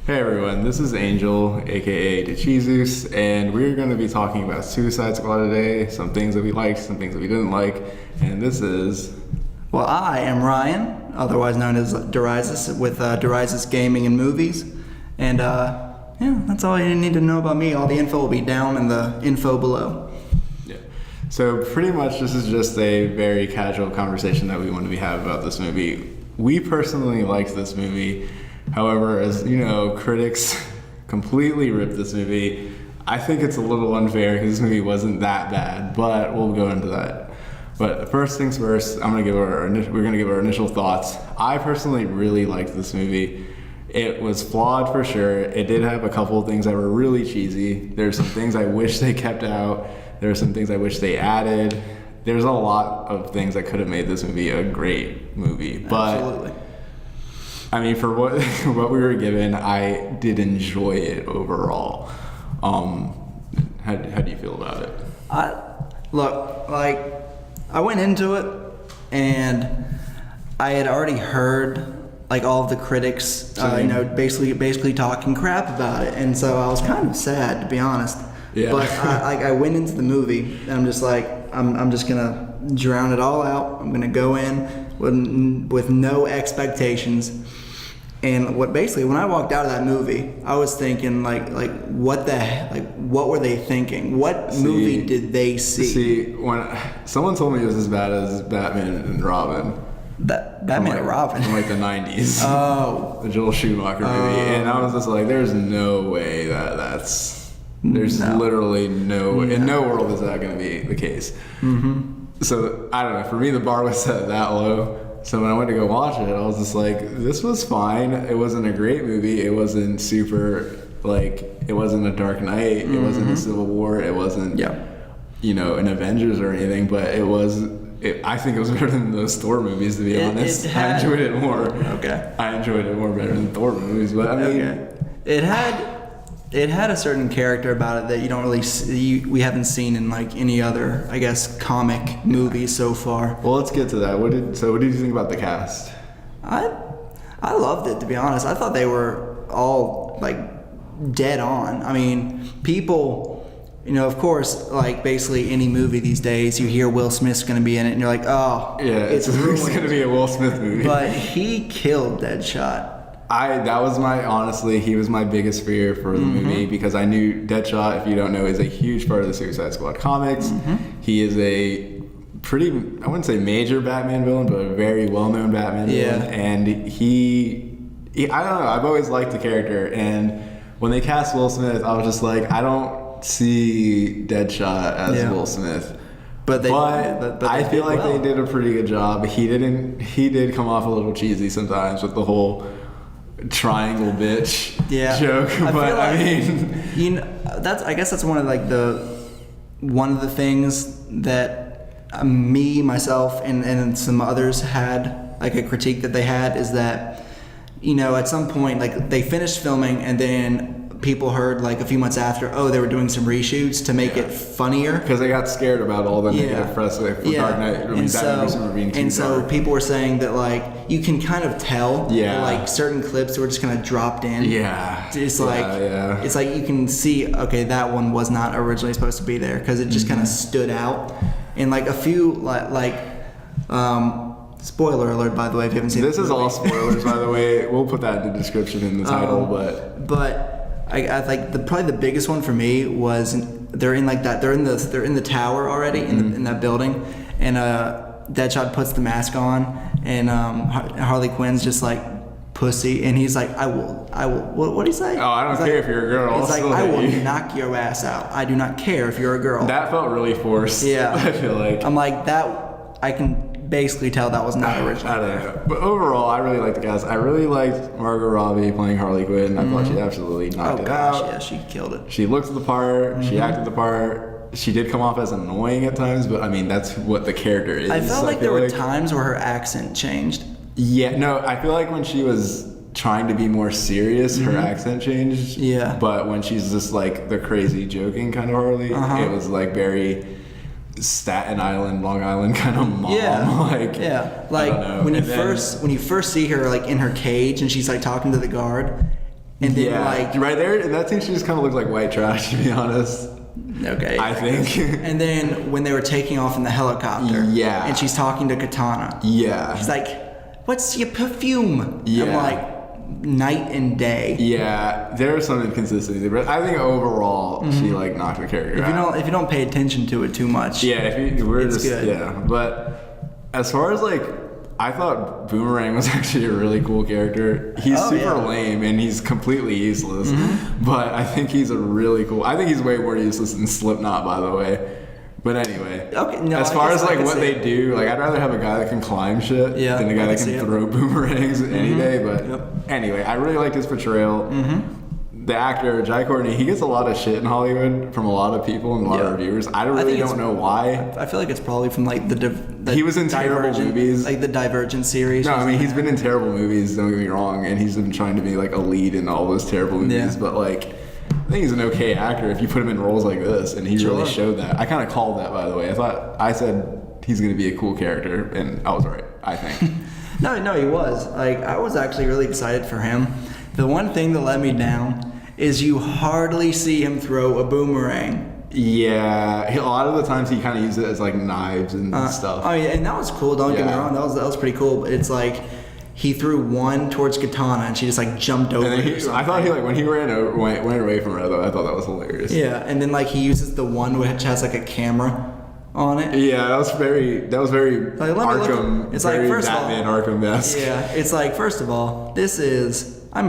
Hey everyone, this is Angel, aka DeCheezus, and we're going to be talking about Suicide Squad today, some things that we liked, some things that we didn't like, and this is... Well, I am Ryan, otherwise known as Derizus, with Derizus Gaming and Movies, and yeah, that's all you need to know about me. All the info will be down in the info below. Yeah. So pretty much this is just a very casual conversation that we want to be having about this movie. We personally liked this movie. However, as you know, critics completely ripped this movie. I think it's a little unfair because this movie wasn't that bad, but we'll go into that. But first things first, we're gonna give our initial thoughts. I personally really liked this movie. It was flawed for sure. It did have a couple of things that were really cheesy. There's some things I wish they kept out. There are some things I wish they added. There's a lot of things that could have made this movie a great movie. But Absolutely. I mean, for what we were given, I did enjoy it overall. How do you feel about it? I went into it, and I had already heard all of the critics, basically talking crap about it, and so I was kind of sad, to be honest. Yeah. But I went into the movie, and I'm just like, I'm just gonna drown it all out. I'm gonna go in with no expectations. And when I walked out of that movie, I was thinking what were they thinking? What movie did they see? See, when someone told me it was as bad as Batman and Robin. Batman and Robin? From the 90s. Oh. The Joel Schumacher movie. And I was just like, there's no way literally no way. In no world is that going to be the case. Mm-hmm. So, I don't know. For me, the bar was set that low. So when I went to go watch it, I was just like, this was fine. It wasn't a great movie. It wasn't super, it wasn't a Dark Knight. It wasn't a Civil War. It wasn't, an Avengers or anything. But I think it was better than those Thor movies, to be honest. I enjoyed it more. Okay. I enjoyed it more better than Thor movies. But I mean... Okay. It had a certain character about it that you don't really see, we haven't seen in any other, I guess, comic movies so far. Well, let's get to that. What did you think about the cast? I loved it, to be honest. I thought they were all dead on. I mean, people, of course, basically any movie these days, you hear Will Smith's going to be in it, and you're like, oh, yeah, it's going to be a Will Smith movie. But he killed Deadshot. He was my biggest fear for the movie because I knew Deadshot, if you don't know, is a huge part of the Suicide Squad comics. Mm-hmm. He is a pretty, I wouldn't say major Batman villain, but a very well-known Batman villain. And he, I don't know, I've always liked the character. And when they cast Will Smith, I was just like, I don't see Deadshot as Will Smith. But I feel like they did a pretty good job. He did come off a little cheesy sometimes with the whole triangle bitch joke, I guess that's one of the things that myself and some others had, a critique that they had, is that at some point they finished filming and then people heard a few months after, they were doing some reshoots to make it funnier because they got scared about all the negative press for Dark Knight. So people were saying that you can kind of tell that, certain clips were just kind of dropped in. It's it's you can see, okay, that one was not originally supposed to be there because it just kind of stood out. And a few spoiler alert, by the way, if you haven't seen this is all spoilers, by the way. We'll put that in the description in the title, but I think probably the biggest one for me was they're in they're in the tower already in that building, and Deadshot puts the mask on, and Harley Quinn's just pussy, and he's like, I will. What do you say? Oh, I don't care if you're a girl. He's I will knock your ass out. I do not care if you're a girl. That felt really forced. Yeah, I feel like I'm that. I can basically tell that was not original. I don't know. But overall, I really liked the cast. I really liked Margot Robbie playing Harley Quinn. I thought she absolutely knocked it out. Yeah, she killed it. She looked the part. She acted the part. She did come off as annoying at times, but I mean, that's what the character is. I felt like there were times where her accent changed. Yeah, no, I feel like when she was trying to be more serious, her accent changed. Yeah. But when she's just the crazy joking kind of Harley, it was very Staten Island, Long Island kind of mom. When you first see her in her cage and she's talking to the guard, And then yeah, like right there in that scene, she just kind of looked like white trash, to be honest. okay, I think. And then when they were taking off in the helicopter, Yeah. and she's talking to Katana, Yeah. she's like, "What's your perfume?" Yeah. I'm like, night and day. Yeah, there are some inconsistencies, but I think overall she like knocked the character out. If you don't pay attention to it too much, Yeah, if you, we're It's just good. yeah. But as far as like, I thought Boomerang was actually a really cool character. He's Oh, super yeah. lame and he's completely useless. But I think he's a really cool. I think he's way more useless than Slipknot, by the way. But anyway, Okay, no, as I far guess as I like can what see they it. do, like I'd rather have a guy that can climb shit Yeah, than a I guy that can see can it. throw boomerangs any day. But Yep. anyway, I really liked his portrayal. The actor Jai Courtney, he gets a lot of shit in Hollywood from a lot of people and a lot Yeah. of reviewers. I think really it's- don't know why. I feel like it's probably from like the He was in terrible Divergent- movies. like the Divergent series. No, or I mean he's something. been in terrible movies. Don't get me wrong, and he's been trying to be like a lead in all those terrible movies. Yeah. But like, I think he's an okay actor if you put him in roles like this, and he really Sure. showed that. I kind of called that, by the way. I said he's going to be a cool character, and I was right. I think. No, he was. Like, I was actually really excited for him. The one thing that let me down is you hardly see him throw a boomerang. Yeah, a lot of the times he kind of uses it as like knives and stuff. Oh yeah, and that was cool. Don't get me Yeah. wrong. That was pretty cool. But it's like he threw one towards Katana, and she just like jumped over. And then it or I thought something. he like when he went away from her though. I thought that was hilarious. Yeah, and then like he uses the one which has like a camera on it. Yeah, that was very Like, let me look Arkham. at- it's like, very first of all- Batman Arkham-esque. Yeah, it's like first of all, this is I'm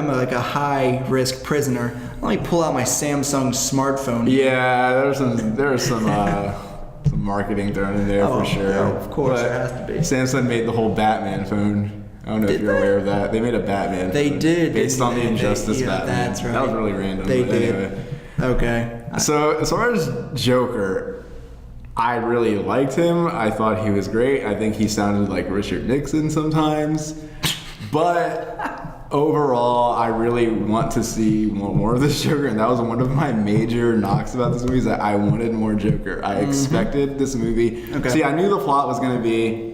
like a high risk prisoner. Let me pull out my Samsung smartphone. Yeah, there was some marketing thrown in there Oh, for sure. yeah, of course, But there has to be. Samsung made the whole Batman phone. I don't know if Did you're they? aware of that. They made a Batman. They phone did, based didn't on the they? Injustice Yeah, Batman. that's right. That was really random. They but did. Anyway. Okay. So as far as Joker, I really liked him. I thought he was great. I think he sounded like Richard Nixon sometimes. But overall, I really want to see more of this Joker, and that was one of my major knocks about this movie is that I wanted more Joker. I expected this movie. Okay. See, I knew the plot was going to be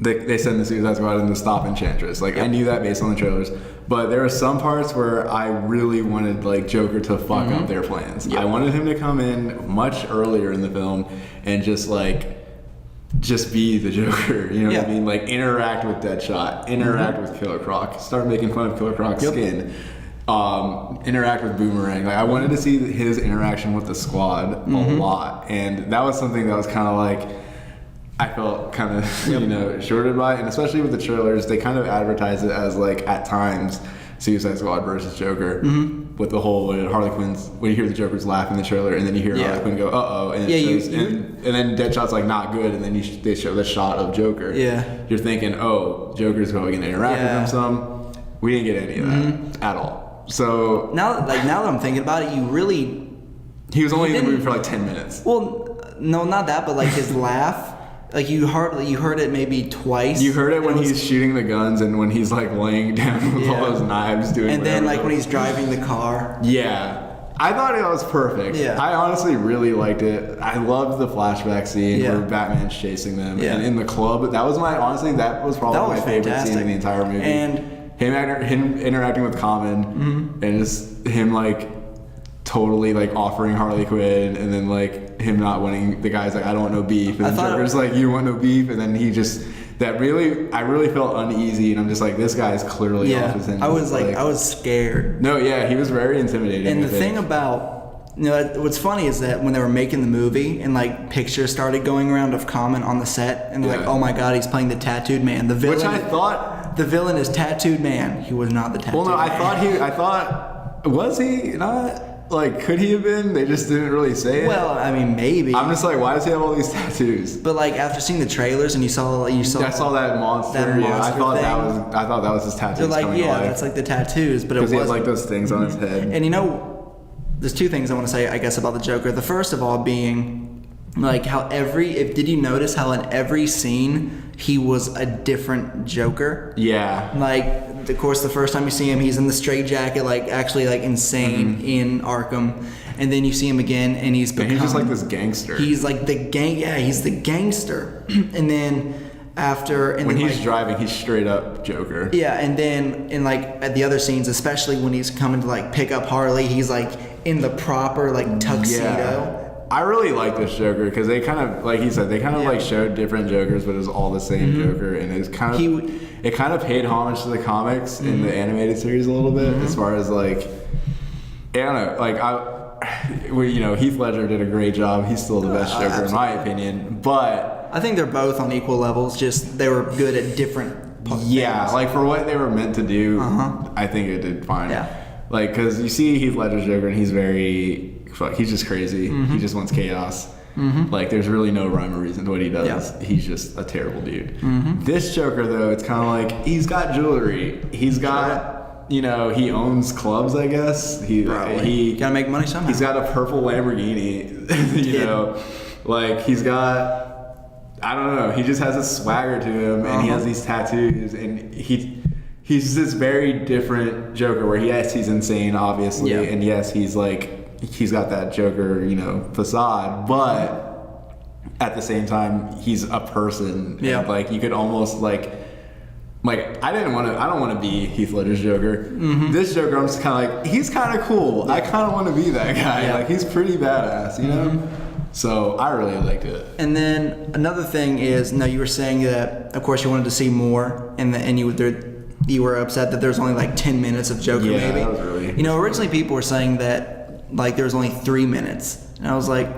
they send the Suicide Squad in to stop Enchantress. Like I knew that based on the trailers, but there were some parts where I really wanted like Joker to fuck up their plans. I wanted him to come in much earlier in the film and just be the Joker. You know what I Yeah. mean? Like interact with Deadshot, interact with Killer Croc, start making fun of Killer Croc's skin. Interact with Boomerang. Like I wanted to see his interaction with the squad a lot, and that was something that was kind of like I felt kind of shorted by, and especially with the trailers, they kind of advertise it as like at times Suicide Squad versus Joker with the whole Harley Quinn's when you hear the Joker's laugh in the trailer, and then you hear Yeah. Harley Quinn go uh-oh, and it Yeah, shows, and then Deadshot's like not good, and then they show the shot of Joker. Yeah. You're thinking, oh, Joker's probably gonna interact with Yeah. him some. We didn't get any of that at all. So Now that I'm thinking about it, you really he was only in the didn't- movie for like 10 minutes. well, no, not that, but like his laugh. Like you heard it maybe twice. You heard it and when was- he's shooting the guns and when he's like laying down with all Yeah. those knives doing and then whatever. like when he's driving the car. Yeah. I thought it was perfect. Yeah. I honestly really liked it. I loved the flashback scene Yeah. where Batman's chasing them. Yeah. And in the club, that was probably That was my favorite fantastic. scene in the entire movie. And- him interacting with Common and just him like totally like offering Harley Quinn and then like him not wanting the guy's like I don't want no beef and I then thought- Joker's like you want no beef and then he just I really felt uneasy and I'm just like this guy's clearly off his hinges. I was scared. No, yeah, he was very intimidating. And I the thing think. about what's funny is that when they were making the movie and like pictures started going around of Common on the set and they're like, Yeah. oh my god, he's playing the tattooed man. The villain, which I thought. the villain is tattooed man. He was not the tattooed. Well, no, I man. thought was he not? Like, could he have been? They just didn't really say it. Well, I mean, maybe. I'm just like, why does he have all these tattoos? But like after seeing the trailers and you saw I saw that monster. That yeah, monster I thought that was his tattoos they're like, coming yeah, alive. that's like the tattoos, but it because he has wasn't. like those things on his head. And there's two things I want to say, I guess, about the Joker. The first of all being like how did you notice how in every scene he was a different Joker? Yeah. Like, of course, the first time you see him, he's in the straitjacket, like actually like insane Mm-hmm. in Arkham, and then you see him again, and he's And he's just like this gangster. He's like the gang. Yeah, he's the gangster. And then after and When then, he's like, driving, he's straight up Joker. yeah, and then in like at the other scenes, especially when he's coming to like pick up Harley, he's like in the proper like tuxedo. Yeah. I really like this Joker because they kind of, like he said, they kind of Yeah. like showed different Jokers, but it was all the same Joker, and it kind of paid homage to the comics in the animated series a little bit, as far as like, I don't know, like Heath Ledger did a great job. He's still the best Joker in my opinion, but I think they're both on equal levels. Just they were good at different. yeah, things. like for what they were meant to do, I think it did fine. Yeah. Like, because you see Heath Ledger's Joker, and he's he's just crazy. He just wants chaos. Like, there's really no rhyme or reason to what he does. Yeah. He's just a terrible dude. This Joker, though, it's kind of like, he's got jewelry. He's got, he owns clubs, I guess. He gotta make money somehow. He's got a purple Lamborghini, like, he's got, I don't know, he just has a swagger to him, and he has these tattoos, and he's this very different Joker where he's insane, obviously, and yes, he's got that Joker, facade, but at the same time, he's a person. Yeah. And, like, you could almost like I don't want to be Heath Ledger's Joker. This Joker, I'm just kind of like, he's kind of cool. I kind of want to be that guy. Yeah. Like, he's pretty badass, So I really liked it. And then another thing is, you were saying that, of course, you wanted to see more, and you were upset that there's only like 10 minutes of Joker. Yeah, maybe. that was really. Originally people were saying that like there was only 3 minutes, and I was like,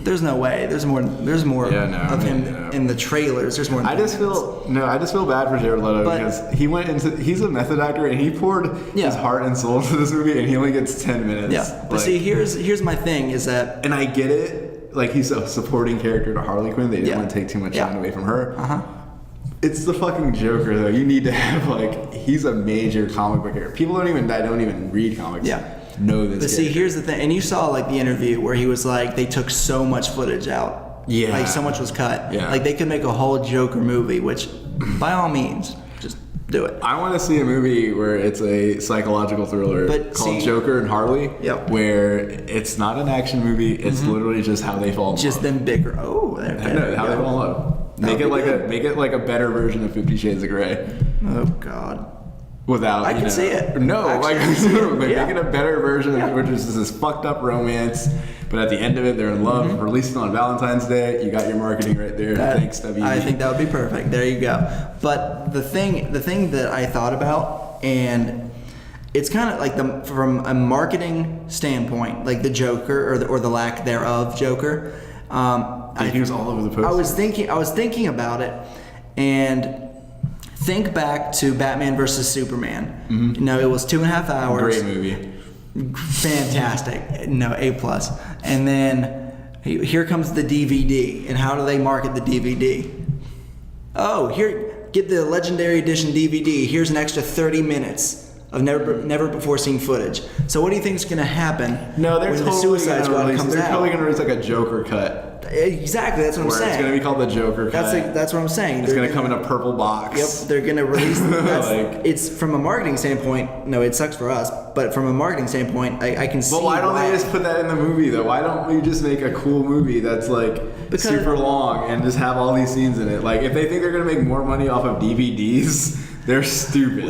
there's no way. There's more of him in the trailers. There's more. Than I just feel bad for Jared Leto because he's a method actor, and he poured his heart and soul into this movie, and he only gets 10 minutes. Yeah, but see, here's my thing is that, and I get it. Like, he's a supporting character to Harley Quinn. They didn't want to take too much time away from her. It's the fucking Joker, though. You need to have he's a major comic book character. People don't even read comics. Know this. But see, here's the thing, and you saw like the interview where he was like, they took so much footage out. Yeah. Like so much was cut. Yeah. Like they could make a whole Joker movie, which by all means, just do it. I want to see a movie where it's a psychological thriller called Joker and Harley. Yep. Where it's not an action movie. It's literally just how they fall in love. Just them bigger. Oh, they're better. How they fall in love. Make it like a better version of 50 Shades of Grey. Oh God. Without, I can see it. No, Actually, make it a better version of which is this fucked up romance. But at the end of it, they're in love. Released on Valentine's Day. You got your marketing right there. Thanks, WB. I think that would be perfect. There you go. But the thing that I thought about, and it's kind of like from a marketing standpoint, like the Joker or the lack thereof Joker. He was all over the poster. I was thinking about it, and think back to Batman versus Superman. It was 2.5 hours. Great movie. Fantastic. A+. And then here comes the DVD. And how do they market the DVD? Oh, here, get the Legendary Edition DVD. Here's an extra 30 minutes of never before seen footage. So what do you think is going to happen when the Suicide Squad comes out? They're probably going to release like a Joker cut. Exactly, that's what I'm saying. It's going to be called the Joker cut. That's what I'm saying. It's going to come in a purple box. Yep, they're going to release. It's from a marketing standpoint. No, it sucks for us, but from a marketing standpoint, I can see. But why don't they just put that in the movie though? Why don't we just make a cool movie that's like super long and just have all these scenes in it? Like, if they think they're going to make more money off of DVDs, they're stupid.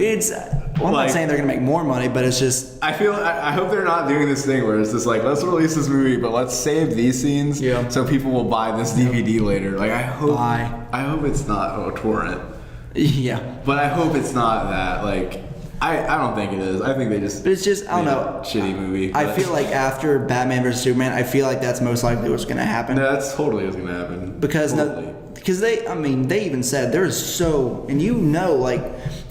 I'm not saying they're gonna make more money, but it's just. I hope they're not doing this thing where it's just like, let's release this movie, but let's save these scenes so people will buy this DVD later. Like, I hope it's not a torrent. Yeah. But I hope it's not that. Like, I don't think it is. I think they just. But it's just, I don't know. Shitty movie. I feel like after Batman vs Superman, I feel like that's most likely what's gonna happen. No, that's totally what's gonna happen. Because they even said there's like,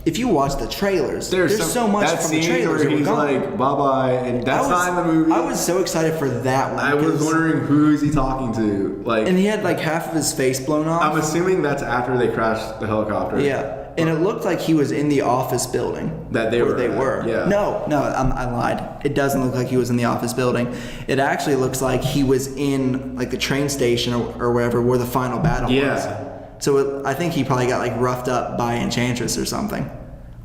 if you watch the trailers, there's so much from the trailers. Where he's like, bye-bye, and that's not in the movie. I was so excited for that one. I was wondering who is he talking to, like, and he had like half of his face blown off. I'm assuming that's after they crashed the helicopter. Yeah. And it looked like he was in the office building. That they were. Yeah. No, I lied. It doesn't look like he was in the office building. It actually looks like he was in like the train station or wherever where the final battle was. So I think he probably got like roughed up by Enchantress or something.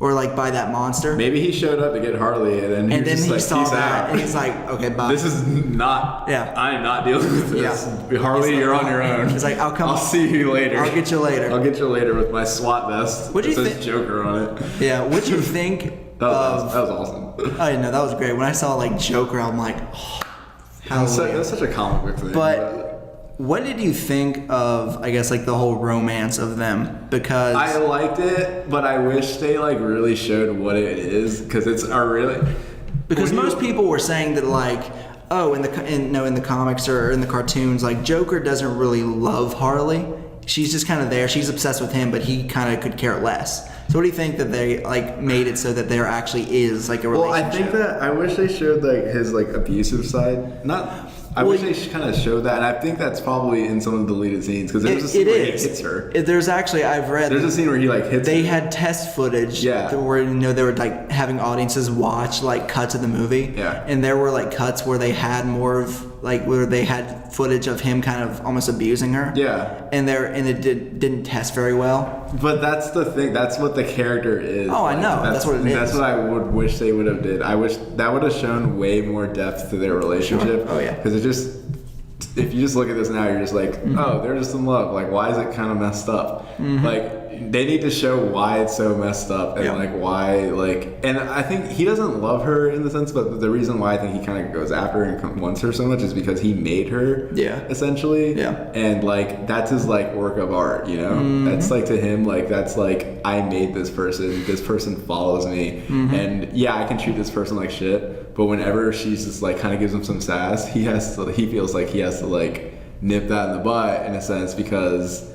or like by that monster. Maybe he showed up to get Harley, and then And then just he like, saw peace that, out. and he's like, okay, bye. This is not. Yeah. I am not dealing with this. Yeah. Harley, He's like, you're on your own. He's like, I'll see you later. I'll get you later. I'll get you later with my SWAT vest. What'd you It says thi- Joker on it. Yeah, what'd you think That was, of... that was awesome. Oh, yeah, no, that was great. When I saw like Joker, I'm like, oh, hallelujah. That's such a comic book thing. But what did you think of, I guess, like the whole romance of them? Because I liked it, but I wish they like really showed what it is, because it's a really. because when you- most people were saying that like, oh, in the comics or in the cartoons, like Joker doesn't really love Harley. She's just kind of there. She's obsessed with him, but he kind of could care less. So what do you think that they like made it so that there actually is like a Well, relationship? I think that I wish they showed like his like abusive side. I wish they kind of showed that, and I think that's probably in some of the deleted scenes, because there's a scene where he hits her. There's actually, I've read. There's a scene where he like hits They her. had test footage. Yeah. Where they were like having audiences watch like cuts of the movie. Yeah. And there were like cuts where they had more of like where they had footage of him kind of almost abusing her. Yeah. And it didn't test very well. But that's the thing. That's what the character is. Oh, I know. That's what it is. That's what I would wish they would have did. I wish that would have shown way more depth to their relationship. Sure. Oh, yeah. Because it just, if you just look at this now, you're just like, oh, they're just in love. Like, why is it kind of messed up? Like, they need to show why it's so messed up, and Yeah. like why, like, and I think he doesn't love her in the sense, but the reason why I think he kind of goes after her and wants her so much is because he made her. Yeah. Essentially. Yeah. And like that's his like work of art, you know. That's like to him, like that's like I made this person. This person follows me, and yeah, I can treat this person like shit. But whenever she's just like kind of gives him some sass, he feels like he has to like nip that in the butt in a sense, because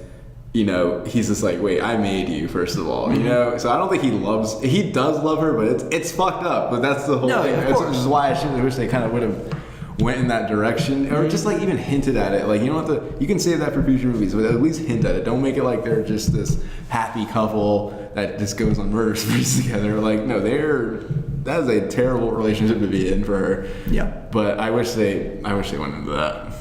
you know he's just like, wait, I made you first of all, you know. So I don't think he does love her, but it's fucked up. But that's the whole No, thing. of That's course. which is why I wish they kind of would have went in that direction, or just like even hinted at it. Like, you don't have to, you can save that for future movies, but at least hint at it. Don't make it like they're just this happy couple that just goes on murder sprees together. Like, no, that is a terrible relationship to be in for her. Yeah. But I wish they went into that.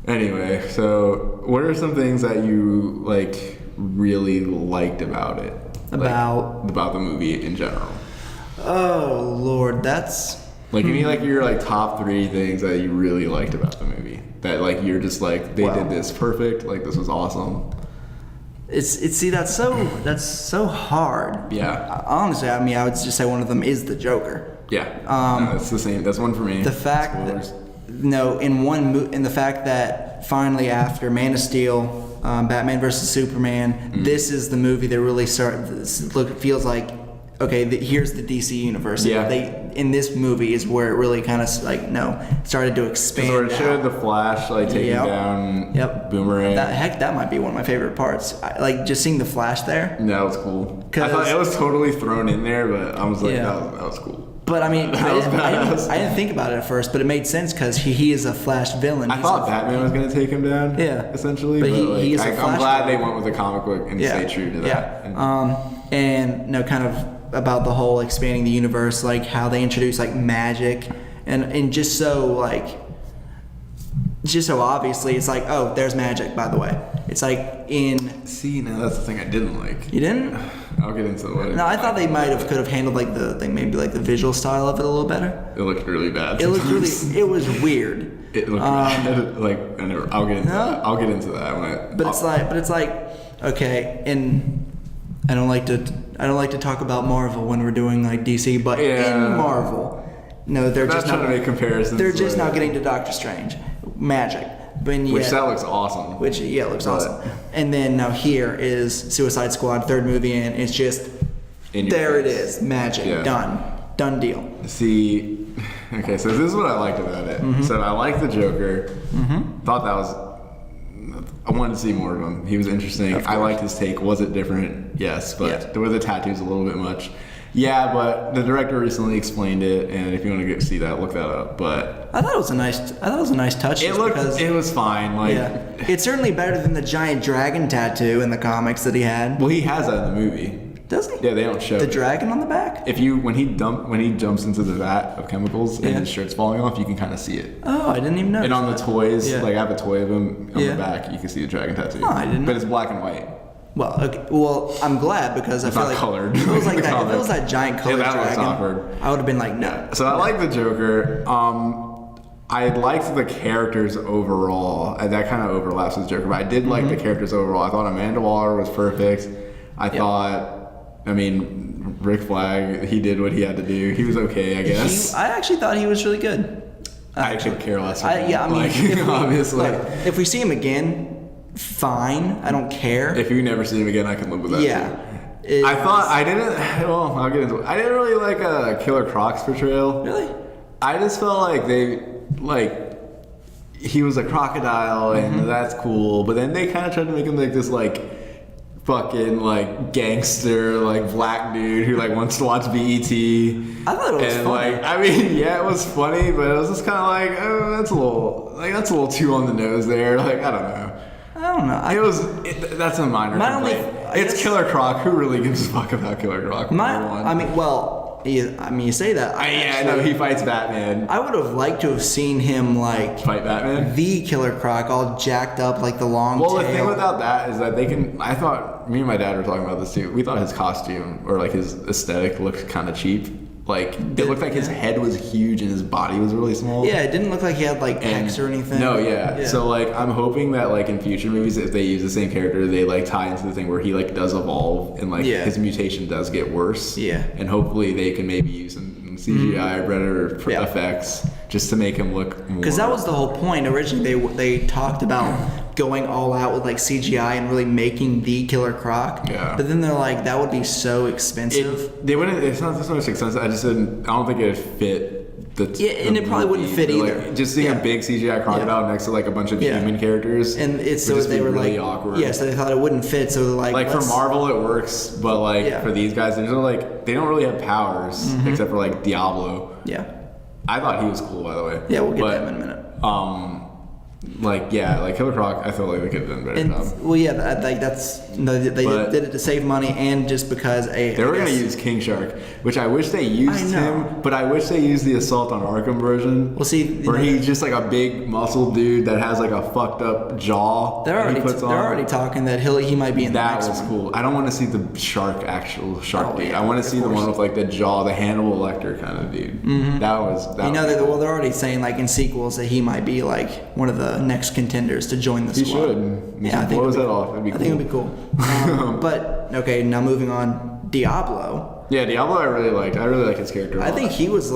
Anyway, so what are some things that you like really liked about it? About the movie in general? Oh Lord, that's Like, give me like your like top 3 things that you really liked about the movie. That like you're just like, they did this perfect. Like, this was awesome. that's so hard. Yeah. Honestly, I mean, I would just say one of them is the Joker. Yeah. No, that's the same. That's one for me. The fact Spoilers. that in the fact that finally after Man of Steel, Batman vs Superman, this is the movie that really feels like, okay, here's the DC universe. Yeah. In this movie is where it really kind of started to expand. So it showed out. the Flash like taking Yep. down Yep. Boomerang. That might be one of my favorite parts. Like just seeing the Flash there. That was cool. I 'Cause- thought it was totally thrown in there, but I was like, Yeah. that was cool. But I mean, That was badass. I didn't think about it at first, but it made sense because he is a Flash villain. I He's thought a- Batman was gonna take him down. Yeah. essentially. But But, he- like, he is a I'm Flash glad guy. they went with the comic book and stayed true to that. Yeah. And kind of about the whole expanding the universe, like how they introduce like magic, and just so obviously, it's like, oh, there's magic. By the way, it's like See, now that's the thing I didn't like. you didn't. I'll get into what. No, I thought they could have handled like maybe like the visual style of it a little better. It looked really bad. It looked really. sometimes. It was weird. It looked bad. Like, I'll get into No. that. I'll get into that when I. But it's like, okay, and I don't like to talk about Marvel when we're doing like DC, but Yeah. in Marvel, no, they're I'm not just trying not. to make comparisons. They're just but- not getting to Doctor Strange, magic, but yet, Which that looks awesome. which yeah, it looks But- awesome. And then now here is Suicide Squad, third movie in. It's just In your there it face. is, magic, Yeah. done deal. See, okay, so this is what I liked about it. So I liked the Joker. Thought that was. I wanted to see more of him. He was interesting. I liked his take. Was it different? Yes, but Yeah. there were the tattoos a little bit much. Yeah, but the director recently explained it, and if you want to see that, look that up. But I thought it was a nice touch. it just looked. because- It was fine. Like, yeah, it's certainly better than the giant dragon tattoo in the comics that he had. well, he has that in the movie. Does he? Yeah, they don't show The it. dragon on the back? If you when he jumps into the vat of chemicals and Yeah. his shirt's falling off, you can kind of see it. Oh, I didn't even know. And on the toys, Yeah. like I have a toy of him on Yeah. the back, you can see the dragon tattoo. Oh, I didn't But know. it's black and white. Well, okay. Well, I'm glad because I feel not like colored. if it was like The that, if it comic. was that giant colored Yeah, that looks dragon, awkward. I would have been like, no. So I like the Joker. I liked the characters overall. And that kind of overlaps with Joker, but I did like the characters overall. I thought Amanda Waller was perfect. I thought, I mean, Rick Flag, he did what he had to do. He was okay, I guess. I actually thought he was really good. I could care less. Yeah, I mean, like, if we, obviously. look, if we see him again, fine. I don't care. If you never see him again, I can live with that. Yeah. Too. I thought I didn't. Well, I'll get into it. I didn't really like Killer Croc's portrayal. Really? I just felt like he was a crocodile and that's cool, but then they kind of tried to make him like this fucking gangster black dude who wants to watch BET. I thought it was funny. I mean, yeah, it was funny, but it was just kind of oh, that's a little too on the nose there. I don't know. I don't know. That's a minor My only- complaint. I It's guess- Killer Croc. Who really gives a fuck about Killer Croc? You say that. I know he fights Batman. I would have liked to have seen him Fight Batman. the Killer Croc, all jacked up, the long Well, tail. the thing about that is that I thought, me and my dad were talking about this too. We thought his costume or his aesthetic looked kind of cheap. It looked like his head was huge and his body was really small. Yeah, it didn't look like he had pecs or anything. No, yeah. So I'm hoping that in future movies, if they use the same character, they tie into the thing where he does evolve and his mutation does get worse. Yeah. And hopefully they can maybe use some CGI or better effects just to make him look more. Because that was the whole point. Originally, they talked about going all out with CGI and really making the Killer Croc. Yeah. But then they're that would be so expensive. They wouldn't. It's not so much expensive. I don't think it fit. And it probably wouldn't fit either. Just seeing a big CGI crocodile next to a bunch of human characters. And it's so would just they be were really awkward. Yeah, so they thought it wouldn't fit. So they're for Marvel it works, but for these guys, there's no they don't really have powers except for Diablo. Yeah. I thought he was cool, by the way. Yeah, we'll get to him in a minute. Killer Croc, I feel like they could have done a better job. Well, yeah, they did it to save money and just because they were going to use King Shark, which I wish they used him, but I wish they used the Assault on Arkham version. Well, see, where he's just a big muscle dude that has a fucked up jaw. They're already talking that he might be in the next one. That was cool. I don't want to see the actual shark dude. Yeah, I want to see the one with the jaw, the Hannibal Lecter kind of dude. Mm-hmm. They're already saying in sequels that he might be one of the next contenders to join the squad. He should. Yeah, I think blows that off. It'd be cool. I think it'd be cool. But okay, now moving on, Diablo. Yeah, Diablo I really liked. I really like his character. I think he was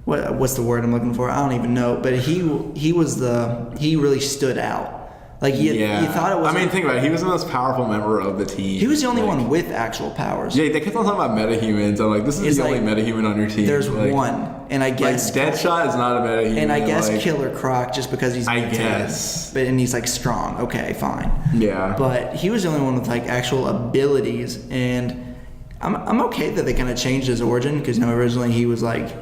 what's the word I'm looking for? I don't even know. But he really stood out. You thought it was. I mean, think about it. He was the most powerful member of the team. He was the only one with actual powers. Yeah, they kept on talking about metahumans. I'm like, this is the only metahuman on your team. There's one, and I guess Deadshot is not a metahuman. And I guess Killer Croc just because he's guess. But and he's strong. Okay, fine. Yeah. But he was the only one with actual abilities, and I'm okay that they kind of changed his origin because originally he was I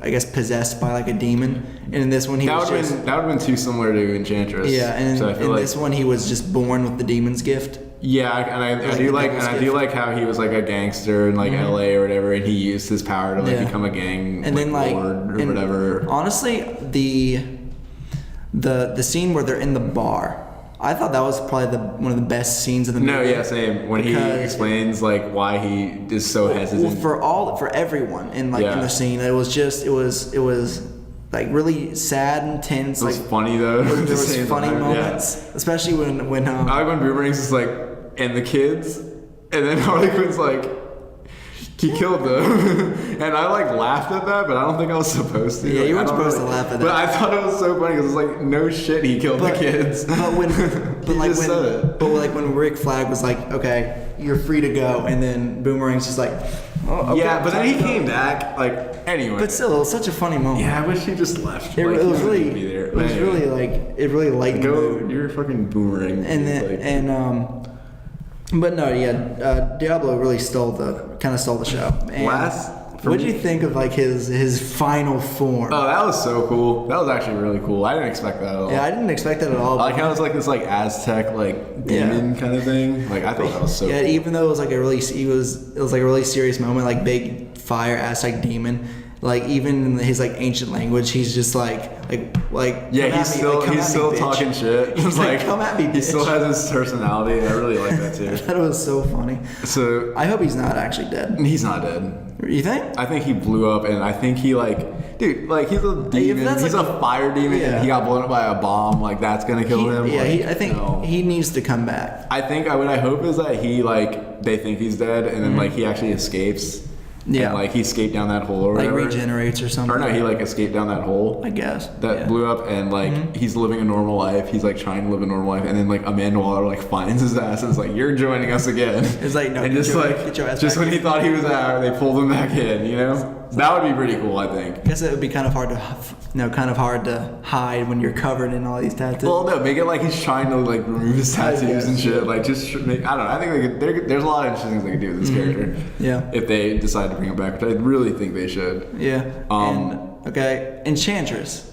guess possessed by a demon, and in this one that would have been too similar to Enchantress. Yeah, and so in this one he was just born with the demon's gift. Yeah, and I do like how he was a gangster in LA or whatever, and he used his power to become a gang and then lord or whatever. Honestly, the scene where they're in the bar. I thought that was probably one of the best scenes of the movie. No, yeah, same. When he explains why he is so hesitant. Well, for everyone in in the scene, it was really sad and tense. It was funny though. There was funny moments, especially when I like when Boomerang's just and the kids, and then Harley Quinn's he killed them, and I laughed at that, but I don't think I was supposed to. Yeah, you weren't supposed to laugh at that. But I thought it was so funny because it's no shit, he killed the kids. But when Rick Flag was okay, you're free to go, and then Boomerang's just oh, okay, yeah, but then he came back anyway. But still, it was such a funny moment. Yeah, I wish he just left. It was really, it really lightened the mood. You're a fucking Boomerang. And then but no, yeah, Diablo really stole the show. And what did you think of his final form? Oh, that was so cool. That was actually really cool. I didn't expect that at all. Yeah, I didn't expect that at all. I like how it was this Aztec demon kind of thing. I thought that was so. Yeah, cool. even though it was it was a really serious moment, big fire Aztec demon. Like even in his like ancient language, he's just like Yeah, come he's at me, still like, come he's at me, still bitch. talking shit. He's like, come at me, He bitch. still has his personality. I really like that too. That was so funny. So I hope he's not actually dead. he's not dead. You think? I think he blew up, and I think he like, dude, like he's a demon. that's He's like a fire demon, yeah. and he got blown up by a bomb. Like that's gonna kill him. Yeah, Like, I think no. he needs to come back. I think what I hope is that he like they think he's dead, and then like he actually escapes. Yeah. And, like he escaped down that hole or Like whatever. regenerates or something. Or no, he like escaped down that hole. I guess. That Yeah. blew up, and like he's living a normal life. He's like trying to live a normal life, and then like Amanda Waller like finds his ass and is like, "You're joining us again." It's like, no, and get just your- like get your ass just back when he in. thought he was out, they pulled him back in. You know, that would be pretty cool. I think. I guess it would be kind of hard to hide when you're covered in all these tattoos. Well, no, make it like he's trying to like remove his tattoos guess, and shit. Like just make, I don't know. I think there's a lot of interesting things they could do with this character. Yeah. If they decide to bring him back, which I really think they should. Yeah. Um, Okay. Enchantress.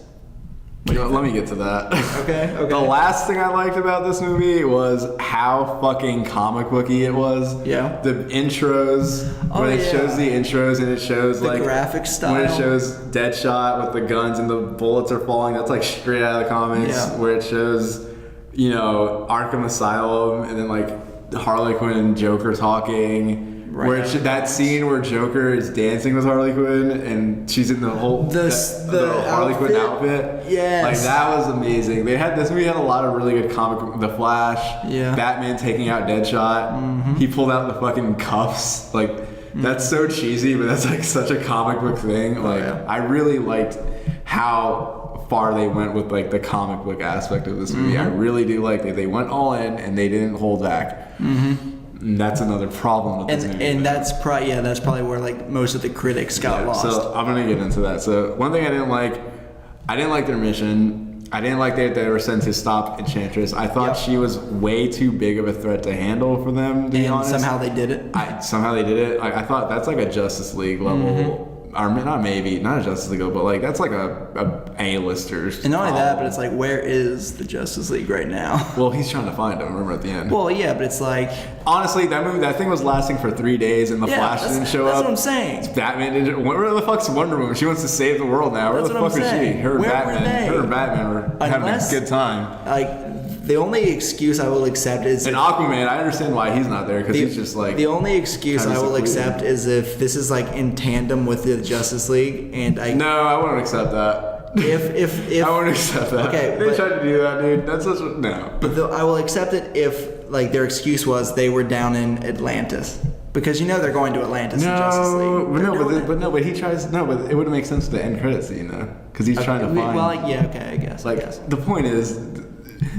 Let me get to that. Okay. The last thing I liked about this movie was how fucking comic booky it was. Yeah. The intros, Oh, when it yeah. shows the intros and it shows The like graphic style. when it shows Deadshot with the guns and the bullets are falling, that's like straight out of the comics. Yeah. Where it shows, you know, Arkham Asylum and then like Harley Quinn and Joker talking. Right. Where that scene where Joker is dancing with Harley Quinn and she's in the whole The Harley Quinn outfit? outfit. Yes. Like that was amazing. This movie had a lot of really good comic. The Flash. Yeah. Batman taking out Deadshot. He pulled out the fucking cuffs. Like that's so cheesy, but that's like such a comic book thing. Like yeah. I really liked how far they went with like the comic book aspect of this movie. I really do like that they went all in and they didn't hold back. And that's another problem with this movie. And that's probably where like most of the critics got lost. So I'm gonna get into that. So one thing I didn't like their mission. I didn't like that they were sent to stop Enchantress. I thought Yep. she was way too big of a threat to handle for them, to be and honest. somehow they did it. Somehow they did it. I thought that's like a Justice League level, or not a Justice League level, but like that's like a A-listers. And not only that, but it's like, where is the Justice League right now? Well, he's trying to find him. Remember at the end. Well, yeah, but it's like, Honestly, that thing was lasting for 3 days, and the yeah, Flash didn't show that's up. what I'm saying. Batman didn't. Where the fuck's Wonder Woman? She wants to save the world now. Where That's the what fuck I'm is she? saying. Her and Where were Batman. they? Her and Batman were having a good time. Like, the only excuse I will accept is And Aquaman, I understand why he's not there because he's just like. the only excuse kinda I will secluded. accept is if this is like in tandem with the Justice League, and I No, I wouldn't accept that. if I wouldn't accept that. Okay, they but- tried to do that, dude. That's such a no. but I will accept it if like their excuse was they were down in Atlantis, because you know they're going to Atlantis in Justice League. But he tries. No, but it wouldn't make sense to the end credit scene though, because he's trying to find. Well, yeah, okay, I guess. Like the point is,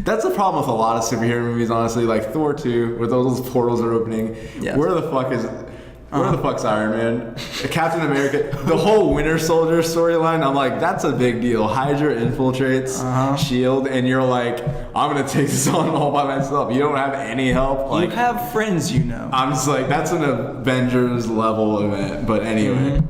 that's the problem with a lot of superhero movies. Honestly, like Thor 2, where those portals are opening. Yes. Where the fuck's Iron Man? Captain America, the whole Winter Soldier storyline. I'm like, that's a big deal. Hydra infiltrates Shield, and you're like, I'm gonna take this on all by myself. You don't have any help. Like, You have friends, you know. I'm just like, that's an Avengers level event. But anyway,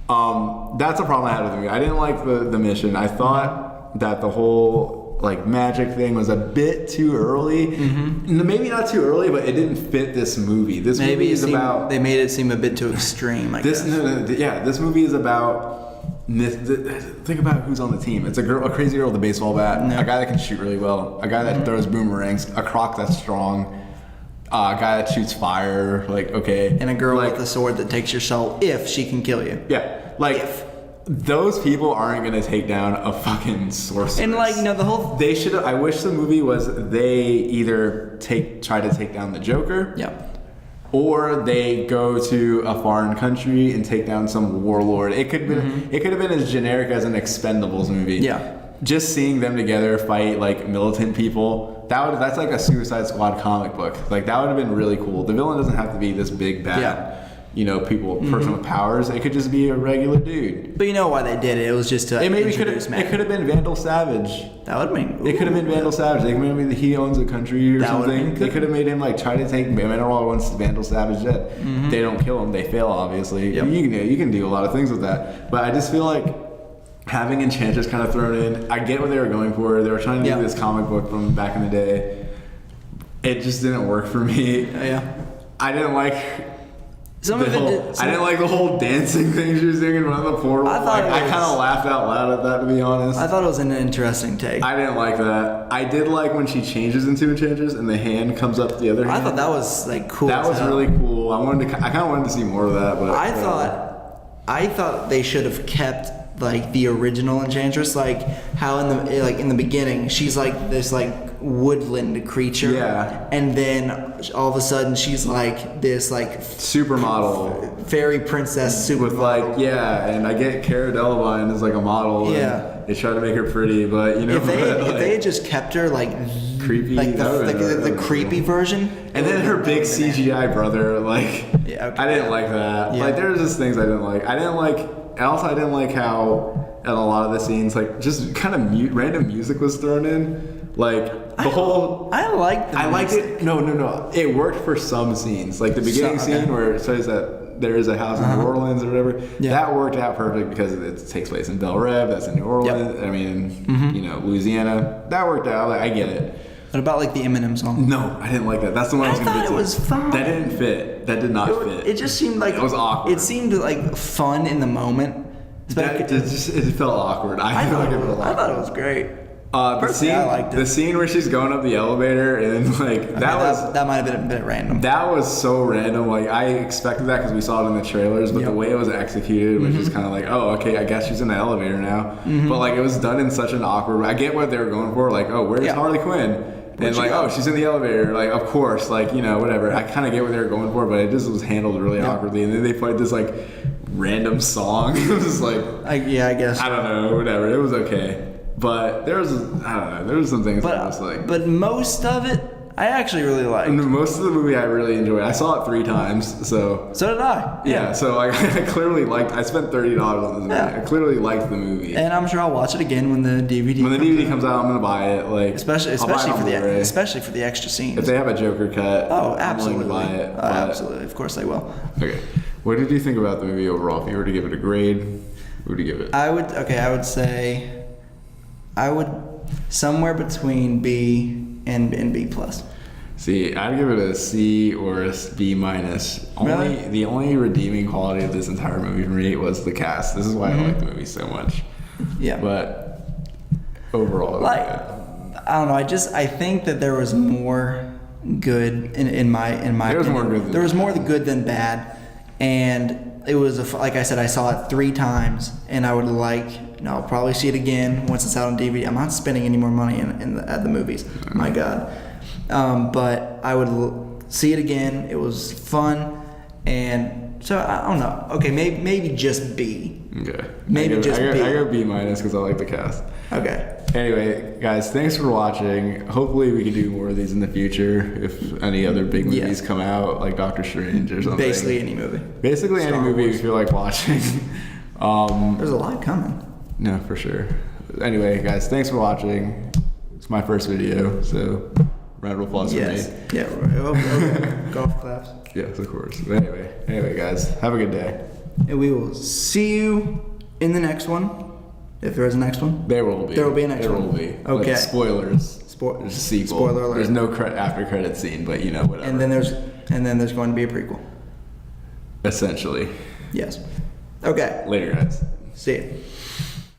that's a problem I had with the movie. I didn't like the mission. I thought that the whole like magic thing was a bit too early. Maybe not too early, but it didn't fit this movie. This movie Maybe is about they made it seem a bit too extreme. I this. guess. Yeah, this movie is about. Think about who's on the team. It's a crazy girl with a baseball bat, No. a guy that can shoot really well, a guy that throws boomerangs, a croc that's strong, a guy that shoots fire. Like okay, And a girl like, with a sword that takes your soul if she can kill you. yeah, like If. those people aren't gonna take down a fucking sorceress. And like, you know, the whole They should. I wish the movie was they either try to take down the Joker, yeah. or they go to a foreign country and take down some warlord. It could have been as generic as an Expendables movie. Yeah. Just seeing them together fight like militant people. That's like a Suicide Squad comic book. Like that would have been really cool. The villain doesn't have to be this big bad. Yeah. Person with powers. It could just be a regular dude. But you know why they did it? It was just to It maybe introduce it could have been Vandal Savage. That would mean It could have been Vandal Savage. Like maybe he owns a country or That would've something. been They good. could have made him like try to take Mandalore once Vandal Savage dead. They don't kill him. They fail obviously. Yep. You can do a lot of things with that. But I just feel like having Enchantress kind of thrown in. I get what they were going for. They were trying to Yeah. do this comic book from back in the day. It just didn't work for me. Yeah. I didn't like. Some of it did, I didn't like the whole dancing thing she was doing in front of the portal. I thought I it was- kind of laughed out loud at that, to be honest. I thought it was an interesting take. I didn't like that. I did like when she changes into Enchantress and the hand comes up the other hand. I thought that was like cool. That as was hell. really cool. I kind of wanted to see more of that, but I thought they should have kept like the original Enchantress, like how in the beginning she's like this like woodland creature, Yeah. and then all of a sudden she's like this like supermodel fairy princess super with and I get Cara Delevingne as like a model. Yeah. And they try to make her pretty, but you know, If they like, if they had just kept her like creepy, like that would've been- the creepy version, and then her big CGI brother, like, Yeah, okay. I didn't like that. Yeah. Like, there was just things I didn't like. And also I didn't like how at a lot of the scenes, like, just kind of random music was thrown in. Like, the whole... I liked the I liked music. it. No. It worked for some scenes. Like, the beginning okay. scene where it says that there is a house in New Orleans or whatever. Yeah. That worked out perfect because it takes place in Bel Rev. That's in New Orleans. I mean, you know, Louisiana. That worked out. Like, I get it. What about like the Eminem song? No, I didn't like that. That's the one I was I going to thought get it to. was fine. That didn't fit. That did not fit. It just seemed like It was awkward. It seemed like fun in the moment. It felt awkward. I feel like it felt I awkward. thought it was great. The Personally, scene, I liked it. the scene where she's going up the elevator and like That might have been a bit random. that was so random. Like I expected that because we saw it in the trailers, but Yep. the way it was executed was just kind of like, oh, okay, I guess she's in the elevator now. But like it was done in such an awkward way. I get what they were going for. Like, oh, where's Yeah. Harley Quinn? And she like, go? oh, she's in the elevator. Like, of course, like, you know, whatever. I kind of get what they were going for, but it just was handled really awkwardly. And then they played this like random song. It was like, I guess. I don't know, whatever. It was okay. But there was, I don't know, there was some things that I was like. But most of it, I actually really liked. Most of the movie I really enjoyed. I saw it 3 times, so. So did I. Yeah, so I clearly liked, I spent $30 on this movie. Yeah. I clearly liked the movie. And I'm sure I'll watch it again when the DVD. When the comes DVD out. comes out, I'm gonna buy it. Like, especially I'll buy it on Blu-ray. especially for the extra scenes. If they have a Joker cut, Oh, I'm absolutely. willing to buy it. Oh, but- absolutely. Of course they will. Okay, what did you think about the movie overall? If you were to give it a grade, what would you give it? I would say, somewhere between B and B plus. See, I'd give it a C or a B minus. Really? The only redeeming quality of this entire movie for me was the cast. This is why I like the movie so much. Yeah. But overall, it was Like, good. I don't know. I think that there was more good in my There was opinion. more good than There was bad. more good than bad, and it was like I said, I saw it 3 times, and I would I'll probably see it again once it's out on DVD. I'm not spending any more money at the movies. My God. But I would see it again. It was fun, and so I don't know. Okay, maybe just B. Okay. Maybe I just go, B. I go B minus because I like the cast. Okay. Anyway, guys, thanks for watching. Hopefully, we can do more of these in the future if any other big movies come out, like Doctor Strange or something. Basically any movie. Basically any Star movie Wars. if you like watching. There's a lot coming. No, for sure. Anyway, guys, thanks for watching. It's my first video, so round of applause Yes. for me. Yeah. Okay. Golf claps. Yes, of course. But anyway, guys, have a good day. And we will see you in the next one. If there is a next one. There will be. There will be a next there one. will be. Okay. Like, spoilers. There's a sequel. Spoiler alert. There's no after credit scene, but you know whatever. And then there's going to be a prequel. Essentially. Yes. Okay. Later, guys. See you.